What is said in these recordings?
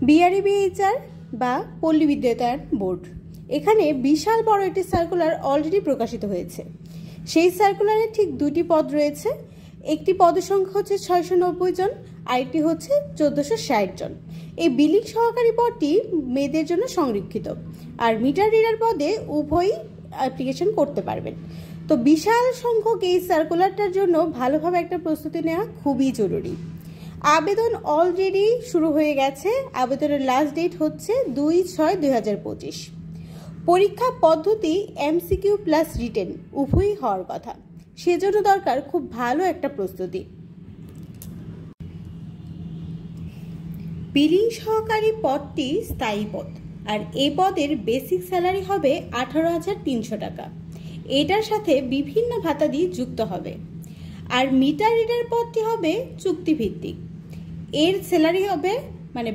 বিআরইবিএইচআর বা পল্লী বিদ্যুতায়ন বোর্ড, এখানে বিশাল বড় একটি সার্কুলার অলরেডি প্রকাশিত হয়েছে। সেই সার্কুলারে ঠিক দুটি পদ রয়েছে, একটি পদের সংখ্যা হচ্ছে 690 জন, আরেকটি হচ্ছে 1460 জন। এই বিলিং সহকারী পদটি মেয়েদের জন্য সংরক্ষিত, আর মিটার রিডার পদে উভয়ই অ্যাপ্লিকেশন করতে পারবেন। তো বিশাল সংখ্যক এই সার্কুলারটার জন্য ভালোভাবে একটা প্রস্তুতি নেওয়া খুবই জরুরি। আবেদন অলরেডি শুরু হয়ে গেছে। আবেদনের লাস্ট ডেট হচ্ছে 2/6/2025। পরীক্ষা পদ্ধতি এমসিকিউ প্লাস রিটেন উভয়ই হওয়ার কথা, সেজন্য দরকার খুব ভালো একটা প্রস্তুতি। বিলিং সহকারী পদটি স্থায়ী পদ, আর এই পদের বেসিক স্যালারি হবে 18,300 টাকা। এটার সাথে বিভিন্ন ভাতাদি যুক্ত হবে। আর মিটার রিডার পদটি হবে চুক্তিভিত্তিক, এর স্যালারি হবে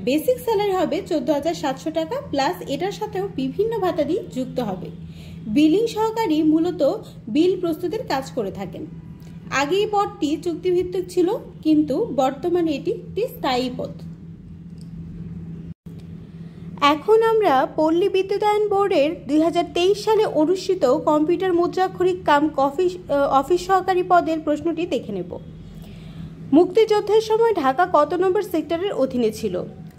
বেসিক স্যালারি হবে 14,700 টাকা, প্লাস এটার সাথেও বিভিন্ন ভাতাদি যুক্ত হবে। বিলিং সহকারী মূলত বিল প্রস্তুতের কাজ করে থাকেন। আগে এই পদটি চুক্তিভিত্তিক ছিল, কিন্তু বর্তমানে এটি একটি স্থায়ী পদ। এখন আমরা পল্লী বিদ্যুতায়ন বোর্ডের 2023 সালে অনুষ্ঠিত কম্পিউটার মুদ্রাক্ষরিক কাম অফিস সহকারী পদের প্রশ্নটি দেখে নেব। মুক্তিযুদ্ধের সময় ঢাকা কত নম্বর সেক্টরের অধীনে ছিল?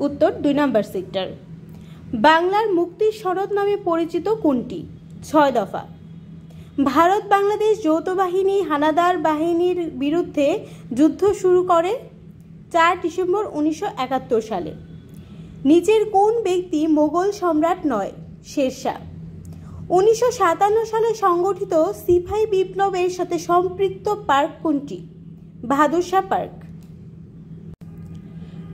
উত্তর 2 নম্বর সেক্টর। বাংলার মুক্তির সনদ নামে পরিচিত কোনটি? 6 দফা। ভারত বাংলাদেশ যৌথ বাহিনী হানাদার বাহিনীর বিরুদ্ধে যুদ্ধ শুরু করে 4 ডিসেম্বর 1971 সালে। নিচের কোন ব্যক্তি মোগল সম্রাট নয়? শেরশাহ। 1957 সালে সংগঠিত সিপাহী বিপ্লবের সাথে সম্পৃক্ত পার্ক কোনটি? বাহাদুর শাহ পার্ক।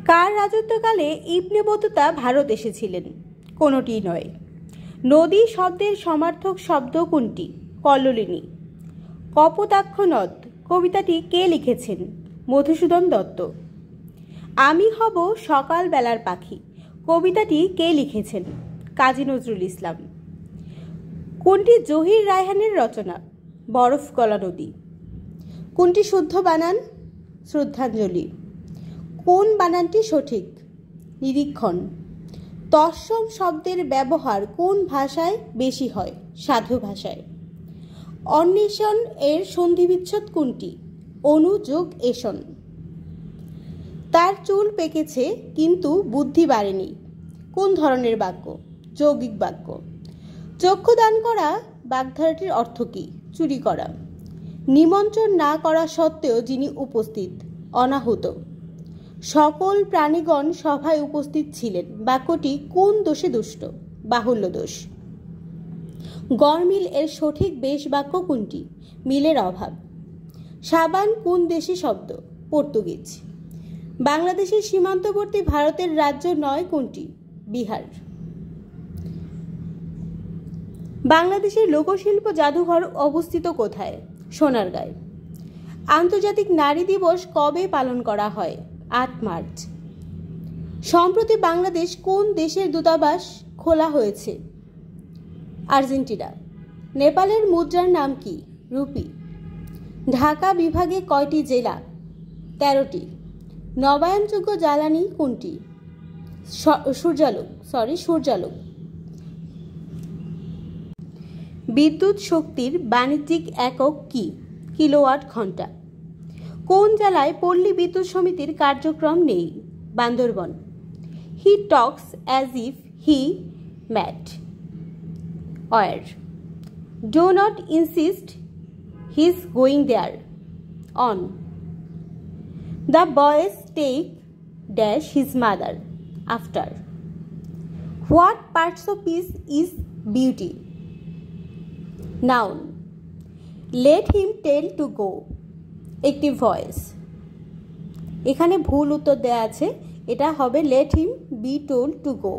কার রাজত্বকালে ইবনে বতুতা ভারত এসেছিলেন? কোনোটি নয়। নদী শব্দের সমার্থক শব্দ কোনটি? কল্লোলিনী। কপোতাক্ষ নদ কবিতাটি কে লিখেছেন? মধুসূদন দত্ত। আমি হব সকাল বেলার পাখি কবিতাটি কে লিখেছেন? কাজী নজরুল ইসলাম। কোনটি জহির রায়হানের রচনা? বরফ গলা নদী। কোনটি শুদ্ধ বানান? শ্রদ্ধাঞ্জলি। কোন বানানটি সঠিক? নিরীক্ষণ। তৎসম শব্দের ব্যবহার কোন ভাষায় বেশি হয়? সাধু ভাষায়। অন্বেষণ এর সন্ধিবিচ্ছেদ কোনটি? অনু যোগ এষণ। তার চুল পেকেছে কিন্তু বুদ্ধি বাড়েনি কোন ধরনের বাক্য? যৌগিক বাক্য। চক্ষু দান করা বাগধারাটির অর্থ কী? চুরি করা। নিমন্ত্রণ না করা সত্ত্বেও যিনি উপস্থিত? অনাহুত। সকল প্রাণীগণ সভায় উপস্থিত ছিলেন বাক্যটি কোন দোষে দুষ্ট? বাহুল্য দোষ। গড়মিল এর সঠিক বেশ বাক্য কোনটি? মিলের অভাব। সাবান কোন দেশি শব্দ? পর্তুগিজ। বাংলাদেশের সীমান্তবর্তী ভারতের রাজ্য নয় কোনটি? বিহার। বাংলাদেশের লোকশিল্প জাদুঘর অবস্থিত কোথায়? সোনারগাঁয়। আন্তর্জাতিক নারী দিবস কবে পালন করা হয়? 8 মার্চ। সম্প্রতি বাংলাদেশ কোন দেশের দূতাবাস খোলা হয়েছে? আর্জেন্টিনা। নেপালের মুদ্রার নাম কি? রুপি। ঢাকা বিভাগে কয়টি জেলা? 13টি। নবায়নযোগ্য জ্বালানি কোনটি? সূর্যালোক। বিদ্যুৎ শক্তির বাণিজ্যিক একক কি? কিলোওয়াট ঘন্টা। কোন জেলায় পল্লী বিদ্যুৎ সমিতির কার্যক্রম নেই? Bandarban. He talks as if he met war. Do not insist his going there on. The boys take dash his mother after. What parts of peace is beauty? Noun. Let him tell to go. একটি voice. এখানে ভুল উত্তর দেয়া আছে, এটা হবে let him be told to go.